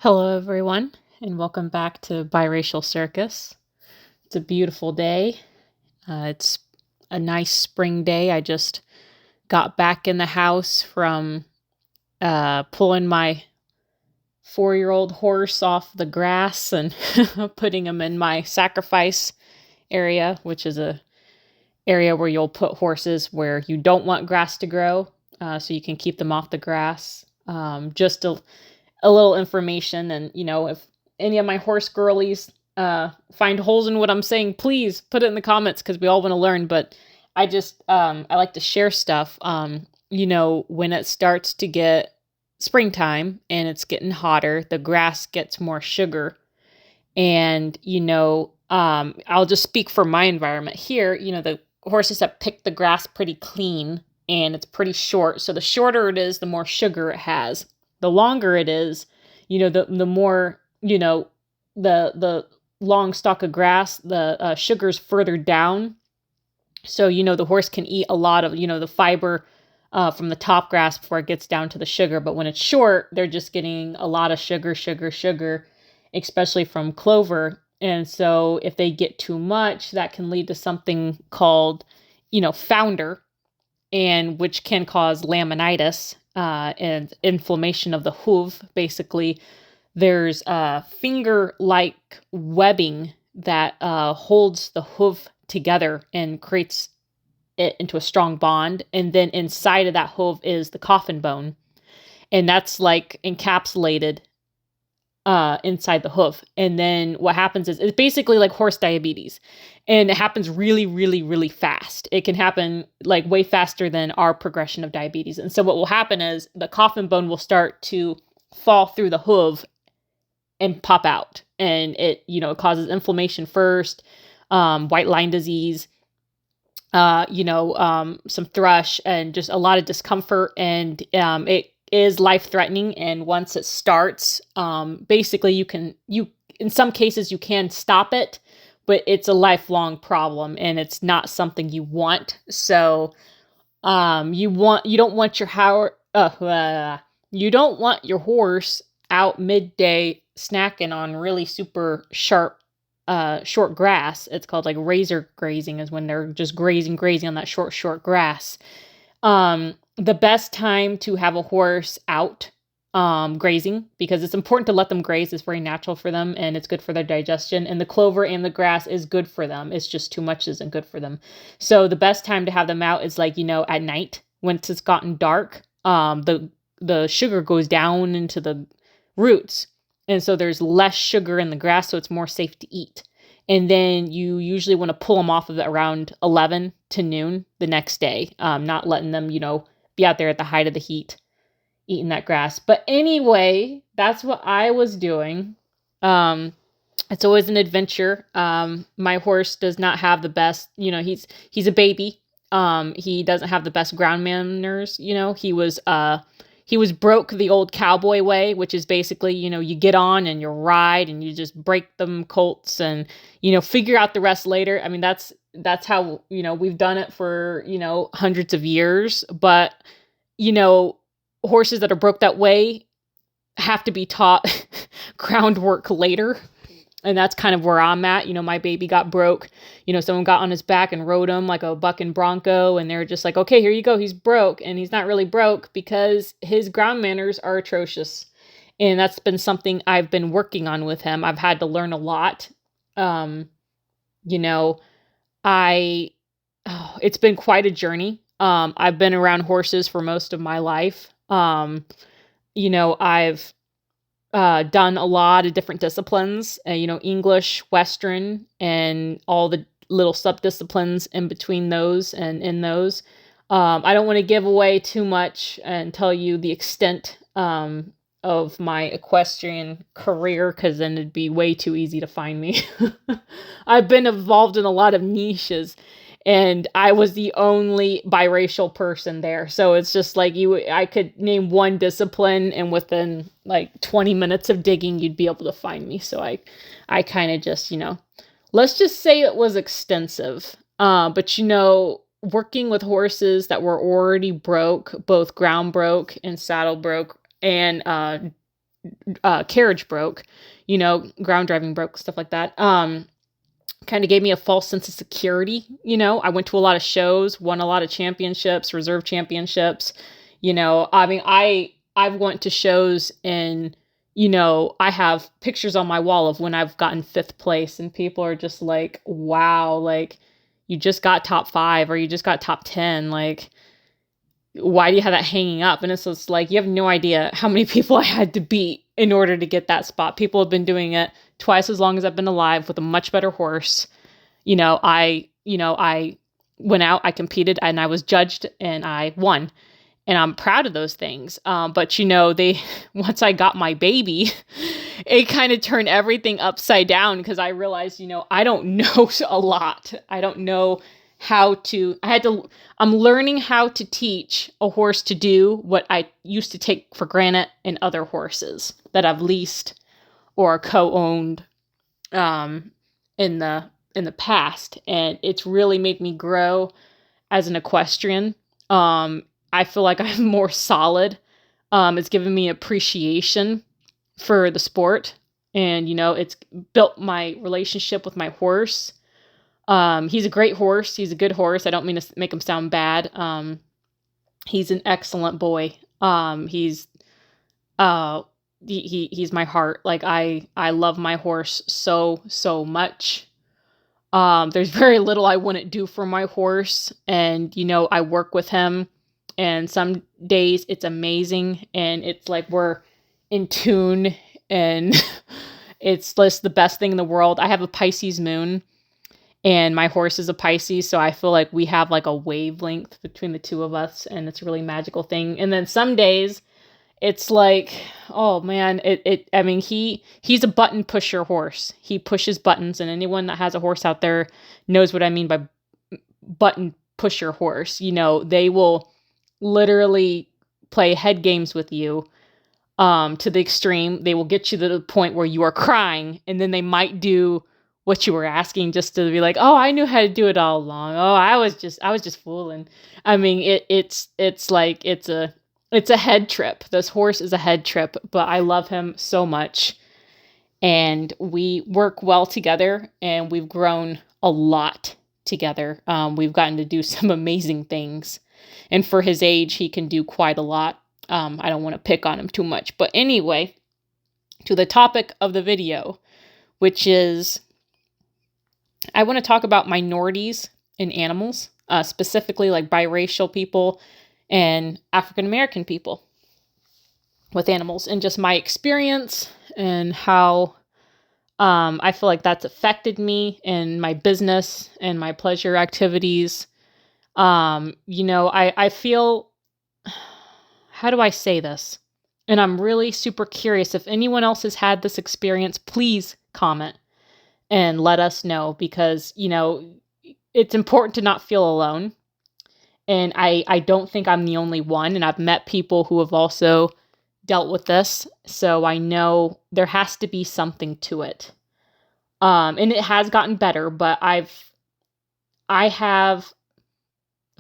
Hello, everyone, and welcome back to Biracial Circus. It's a beautiful day. It's a nice spring day. I just got back in the house from pulling my 4-year-old horse off the grass and putting him in my sacrifice area, which is a area where you'll put horses where you don't want grass to grow, so you can keep them off the grass. Just a little information, and if any of my horse girlies find holes in what I'm saying, please put it in the comments because we all want to learn. But I like to share stuff. When it starts to get springtime and it's getting hotter, the grass gets more sugar. And I'll just speak for my environment here. The horses have picked the grass pretty clean and it's pretty short. So the shorter it is, the more sugar it has. The longer it is, the more, the long stalk of grass, the sugar's further down. So, the horse can eat a lot of, the fiber from the top grass before it gets down to the sugar. But when it's short, they're just getting a lot of sugar, especially from clover. And so if they get too much, that can lead to something called, founder, and which can cause laminitis and inflammation of the hoof. Basically, there's finger-like webbing that holds the hoof together and creates it into a strong bond. And then inside of that hoof is the coffin bone. And that's like encapsulated inside the hoof. And then what happens is it's basically like horse diabetes. And it happens really, really, really fast. It can happen like way faster than our progression of diabetes. And so what will happen is the coffin bone will start to fall through the hoof and pop out. And it causes inflammation first, white line disease, some thrush, and just a lot of discomfort. And it is life-threatening. And once it starts, basically you in some cases you can stop it, but it's a lifelong problem and it's not something you want. So you don't want your horse out midday snacking on really super sharp short grass. It's called like razor grazing, is when they're just grazing on that short grass. The best time to have a horse out grazing, because it's important to let them graze. It's very natural for them and it's good for their digestion, and the clover and the grass is good for them. It's just too much isn't good for them. So the best time to have them out is like, at night when it's gotten dark. The sugar goes down into the roots, and so there's less sugar in the grass, so it's more safe to eat. And then you usually want to pull them off of it around 11 to noon the next day, not letting them, be out there at the height of the heat eating that grass. But anyway, that's what I was doing. It's always an adventure. My horse does not have the best, he's a baby. He doesn't have the best ground manners. He was broke the old cowboy way, which is basically, you get on and you ride and you just break them colts and, figure out the rest later. I mean, that's how, we've done it for, hundreds of years. But, horses that are broke that way have to be taught groundwork later. And that's kind of where I'm at. My baby got broke. Someone got on his back and rode him like a bucking bronco. And they're just like, okay, here you go. He's broke. And he's not really broke because his ground manners are atrocious. And that's been something I've been working on with him. I've had to learn a lot. It's been quite a journey. I've been around horses for most of my life. I've done a lot of different disciplines, English, Western, and all the little sub-disciplines in between those and in those. I don't want to give away too much and tell you the extent of my equestrian career, because then it'd be way too easy to find me. I've been involved in a lot of niches, and I was the only biracial person there. So it's just like I could name one discipline, and within like 20 minutes of digging, you'd be able to find me. So I kind of just, let's just say it was extensive. But working with horses that were already broke, both ground broke and saddle broke, and carriage broke, ground driving broke, stuff like that. Kind of gave me a false sense of security. I went to a lot of shows, won a lot of championships, reserve championships. I've went to shows and, I have pictures on my wall of when I've gotten 5th place and people are just like, wow, like you just got top 5 or you just got top 10. Like, why do you have that hanging up? And it's just like, you have no idea how many people I had to beat in order to get that spot. People have been doing it twice as long as I've been alive with a much better horse. I went out, I competed, and I was judged, and I won. And I'm proud of those things. But once I got my baby, it kind of turned everything upside down because I realized, I don't know a lot. I don't know I'm learning how to teach a horse to do what I used to take for granted in other horses that I've leased or co-owned in the past. And it's really made me grow as an equestrian. I feel like I'm more solid. It's given me appreciation for the sport. And, it's built my relationship with my horse. He's a great horse. He's a good horse. I don't mean to make him sound bad. He's an excellent boy. He's my heart. Like I love my horse so much. There's very little I wouldn't do for my horse. And, I work with him and some days it's amazing. And it's like, we're in tune and it's just the best thing in the world. I have a Pisces moon. And my horse is a Pisces, so I feel like we have like a wavelength between the two of us, and it's a really magical thing. And then some days, it's like, oh man, he's a button pusher horse. He pushes buttons, and anyone that has a horse out there knows what I mean by button pusher horse. They will literally play head games with you to the extreme. They will get you to the point where you are crying, and then they might do what you were asking just to be like, oh, I knew how to do it all along. Oh, I was just fooling. I mean, it's a head trip. This horse is a head trip, but I love him so much. And we work well together and we've grown a lot together. We've gotten to do some amazing things. And for his age, he can do quite a lot. I don't want to pick on him too much. But anyway, to the topic of the video, which is I want to talk about minorities in animals, specifically like biracial people and African American people with animals, and just my experience and how I feel like that's affected me in my business and my pleasure activities. I feel, how do I say this? And I'm really super curious if anyone else has had this experience, please comment and let us know, because, it's important to not feel alone. And I don't think I'm the only one. And I've met people who have also dealt with this. So I know there has to be something to it. And it has gotten better, but I have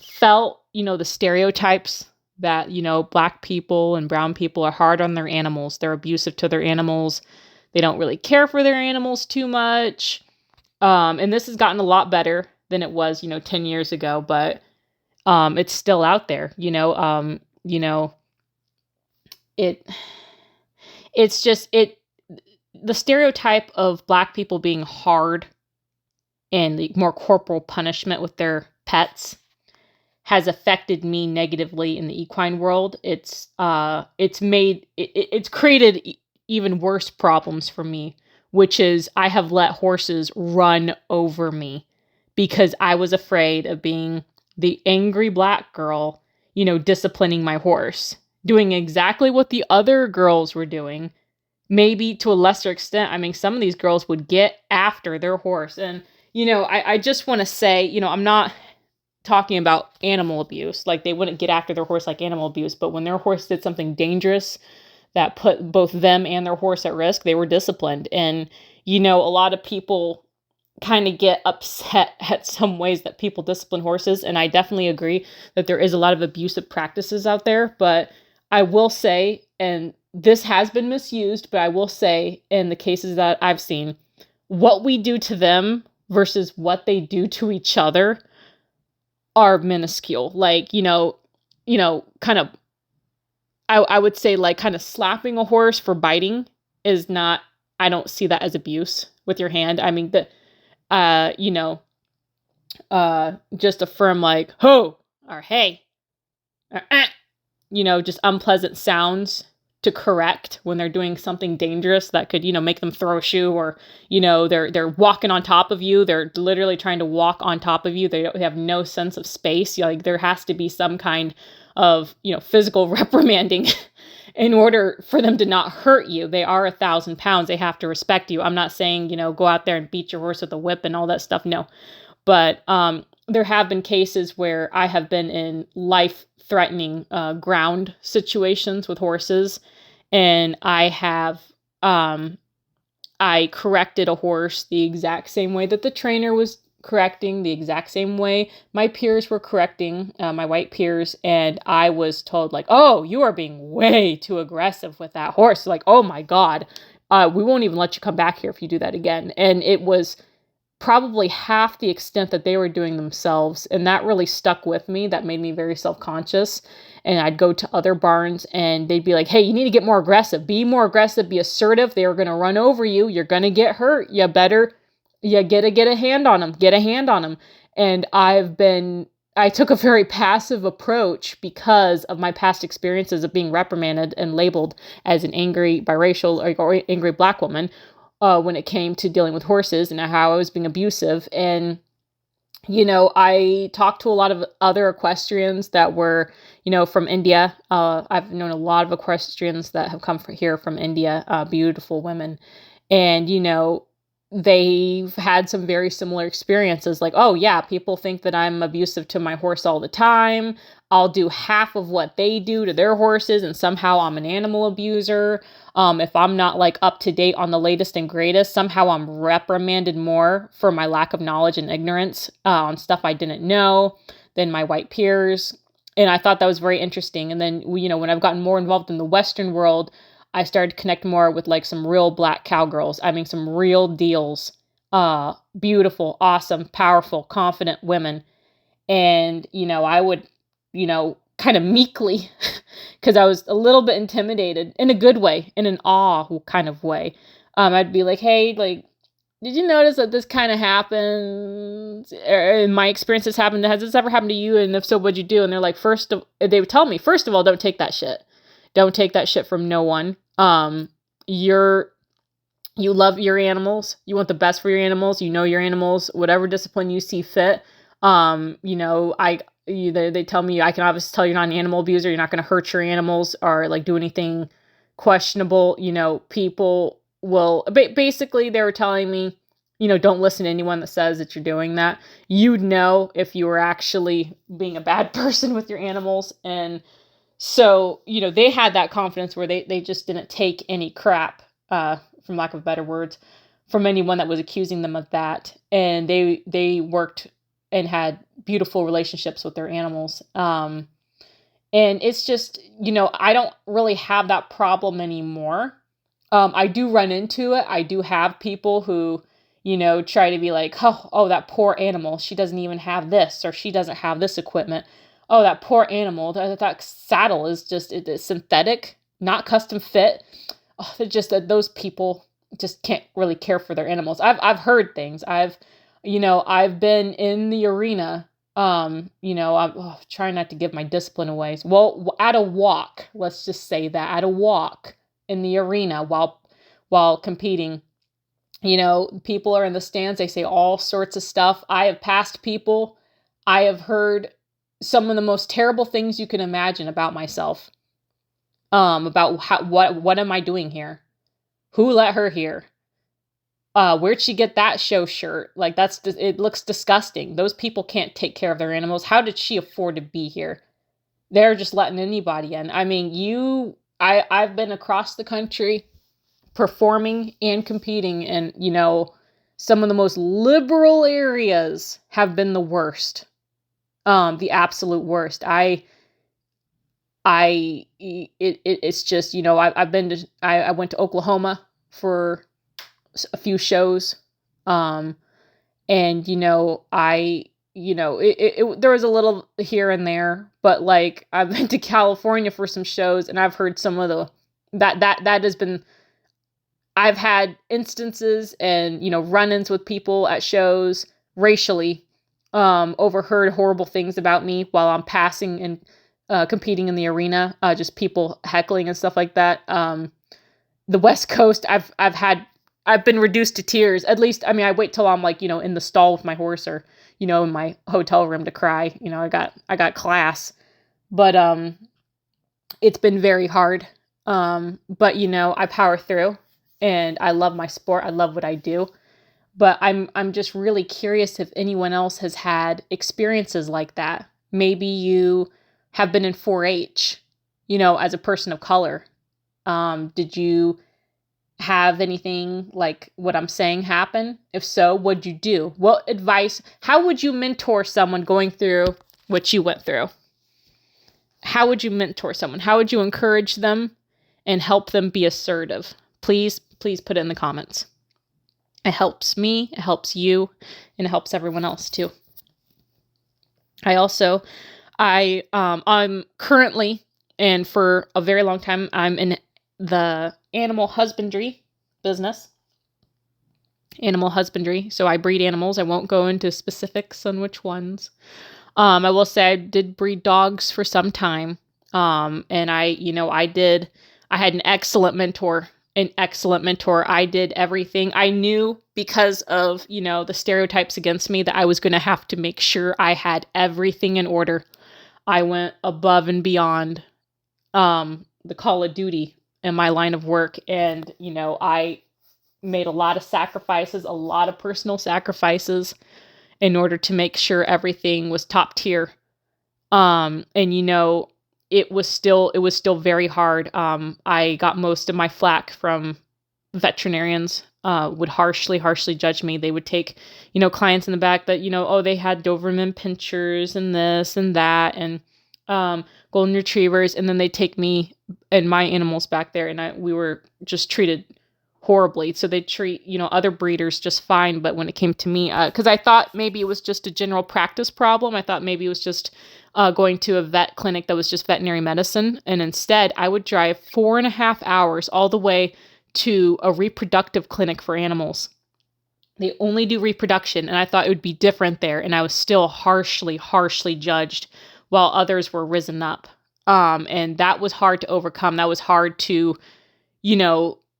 felt, the stereotypes that, Black people and brown people are hard on their animals. They're abusive to their animals. They don't really care for their animals too much. And this has gotten a lot better than it was, 10 years ago, but it's still out there, it's just, the stereotype of Black people being hard and the more corporal punishment with their pets has affected me negatively in the equine world. It's created even worse problems for me, which is I have let horses run over me because I was afraid of being the angry Black girl, disciplining my horse, doing exactly what the other girls were doing, maybe to a lesser extent. I mean, some of these girls would get after their horse. And, I just want to say, I'm not talking about animal abuse. Like, they wouldn't get after their horse like animal abuse, but when their horse did something dangerous that put both them and their horse at risk, they were disciplined. And, a lot of people kind of get upset at some ways that people discipline horses. And I definitely agree that there is a lot of abusive practices out there. But I will say, and this has been misused, but I will say in the cases that I've seen, what we do to them versus what they do to each other are minuscule. Like, kind of, I would say like kind of slapping a horse for biting is not, I don't see that as abuse with your hand. I mean, uh, you know, just a firm like, ho, or hey, or just unpleasant sounds to correct when they're doing something dangerous that could, make them throw a shoe, or, they're walking on top of you. They're literally trying to walk on top of you. They have no sense of space. Like there has to be some kind of, physical reprimanding in order for them to not hurt you. They are 1,000 pounds. They have to respect you. I'm not saying, go out there and beat your horse with a whip and all that stuff. No, but there have been cases where I have been in life-threatening ground situations with horses, and I corrected a horse the exact same way that the trainer was correcting, the exact same way my peers were correcting, my white peers, and I was told like, oh, you are being way too aggressive with that horse. Like, oh my God, we won't even let you come back here if you do that again. And it was probably half the extent that they were doing themselves. And that really stuck with me. That made me very self-conscious. And I'd go to other barns and they'd be like, hey, you need to get more aggressive. Be more aggressive. Be assertive. They are going to run over you. You're going to get hurt. You gotta get a hand on them. Get a hand on them. And I took a very passive approach because of my past experiences of being reprimanded and labeled as an angry biracial or angry Black woman when it came to dealing with horses and how I was being abusive. And, I talked to a lot of other equestrians that were, from India. I've known a lot of equestrians that have come here from India, beautiful women. And, they've had some very similar experiences. Like, oh yeah, people think that I'm abusive to my horse all the time. I'll do half of what they do to their horses, and somehow I'm an animal abuser. If I'm not like up to date on the latest and greatest, somehow I'm reprimanded more for my lack of knowledge and ignorance on stuff I didn't know than my white peers. And I thought that was very interesting. And then, when I've gotten more involved in the Western world, I started to connect more with like some real Black cowgirls. I mean, some real deals. Beautiful, awesome, powerful, confident women. And, I would, kind of meekly, because I was a little bit intimidated in a good way, in an awe kind of way. I'd be like, hey, like, did you notice that this kind of happened? In my experience, this happened. Has this ever happened to you? And if so, what'd you do? And they're like, they would tell me, first of all, don't take that shit. Don't take that shit from no one. You love your animals. You want the best for your animals. You know your animals, whatever discipline you see fit. They tell me I can obviously tell you're not an animal abuser. You're not going to hurt your animals or like do anything questionable. People will basically, they were telling me, don't listen to anyone that says that you're doing that. You'd know if you were actually being a bad person with your animals. And so, they had that confidence where they just didn't take any crap, from lack of better words, from anyone that was accusing them of that. And they worked and had beautiful relationships with their animals. And it's just, I don't really have that problem anymore. I do run into it. I do have people who, try to be like, oh, that poor animal. She doesn't even have this, or she doesn't have this equipment. Oh, that poor animal. That saddle is just it's synthetic, not custom fit. Oh, they're just those people just can't really care for their animals. I've heard things. I've been in the arena. I'm trying not to give my discipline away. Well, at a walk, let's just say that at a walk in the arena while competing, people are in the stands. They say all sorts of stuff. I have passed people. I have heard some of the most terrible things you can imagine about myself. About what am I doing here? Who let her here? Where'd she get that show shirt? Like it looks disgusting. Those people can't take care of their animals. How did she afford to be here? They're just letting anybody in. I mean, I've been across the country performing and competing, and some of the most liberal areas have been the worst. The absolute worst. it's just, I've been to, I went to Oklahoma for a few shows. And, there was a little here and there, but like I've been to California for some shows, and I've heard some of that has been, I've had instances and, run-ins with people at shows racially, overheard horrible things about me while I'm passing and competing in the arena, just people heckling and stuff like that. The West Coast, I've been reduced to tears. At least, I mean, I wait till I'm like, in the stall with my horse, or, in my hotel room to cry. I got class, but it's been very hard. But I power through, and I love my sport. I love what I do. But I'm just really curious if anyone else has had experiences like that. Maybe you have been in 4-H, as a person of color. Did you have anything like what I'm saying happen? If so, what'd you do? What advice, how would you mentor someone going through what you went through? How would you mentor someone? How would you encourage them and help them be assertive? Please put it in the comments. It helps me, it helps you, and it helps everyone else too. I'm currently, and for a very long time, I'm in the animal husbandry business. So I breed animals. I won't go into specifics on which ones. I will say I did breed dogs for some time. And I had an excellent mentor. I did everything. I knew, because of, the stereotypes against me, that I was going to have to make sure I had everything in order. I went above and beyond the call of duty in my line of work. And, I made a lot of sacrifices, a lot of personal sacrifices, in order to make sure everything was top tier. And, it was still very hard. I got most of my flack from veterinarians, would harshly judge me. They would take, clients in the back that, they had Doberman pinchers and this and that, and golden retrievers, and then they take me and my animals back there, and we were just treated horribly. So they treat, other breeders just fine, but when it came to me, because I thought maybe it was just a general practice problem. I thought maybe it was just going to a vet clinic that was just veterinary medicine, and instead I would drive 4.5 hours all the way to a reproductive clinic for animals. They only do reproduction, and I thought it would be different there, and I was still harshly judged, while others were risen up. And that was hard to overcome. That was hard to,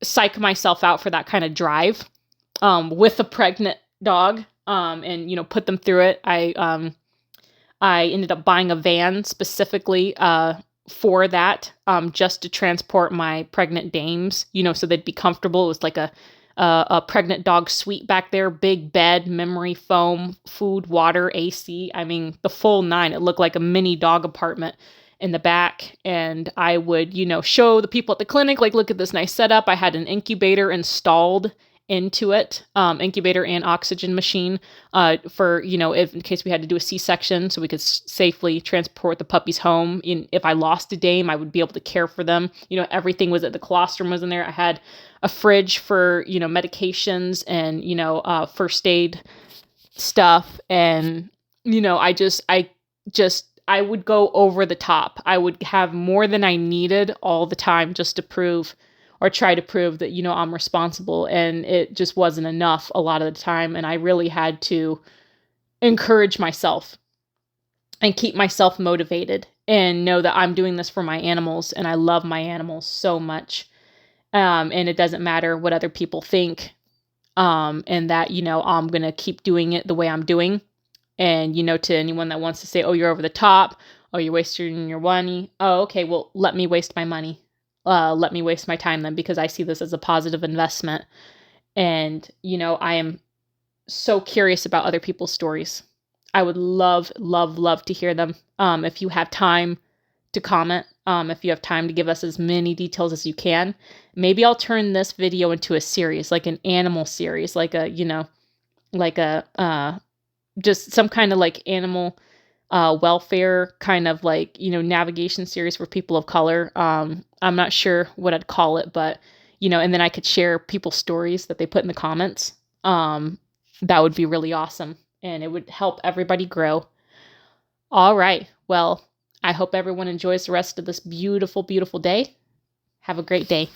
psych myself out for that kind of drive, with a pregnant dog, and, put them through it. I ended up buying a van specifically, for that, just to transport my pregnant dames, so they'd be comfortable. It was like a pregnant dog suite back there, big bed, memory foam, food, water, AC. I mean, the full 9. It looked like a mini dog apartment in the back. And I would, show the people at the clinic, like, look at this nice setup. I had an incubator installed into it, incubator and oxygen machine, for, if in case we had to do a C-section, so we could safely transport the puppies home. If I lost a dame, I would be able to care for them. Everything was at the colostrum was in there. I had a fridge for, medications and, first aid stuff. And, I would go over the top. I would have more than I needed all the time, just to prove, or try to prove that, I'm responsible. And it just wasn't enough a lot of the time. And I really had to encourage myself and keep myself motivated, and know that I'm doing this for my animals, and I love my animals so much. And it doesn't matter what other people think. And that, I'm going to keep doing it the way I'm doing. And, to anyone that wants to say, oh, you're over the top, oh, you're wasting your money. Oh, okay, well, let me waste my money. Let me waste my time then, because I see this as a positive investment. And, I am so curious about other people's stories. I would love to hear them. If you have time to comment, if you have time to give us as many details as you can, maybe I'll turn this video into a series, like an animal series, like a, just some kind of like animal welfare kind of like, navigation series for people of color. I'm not sure what I'd call it, but, and then I could share people's stories that they put in the comments. That would be really awesome, and it would help everybody grow. All right. Well, I hope everyone enjoys the rest of this beautiful, beautiful day. Have a great day.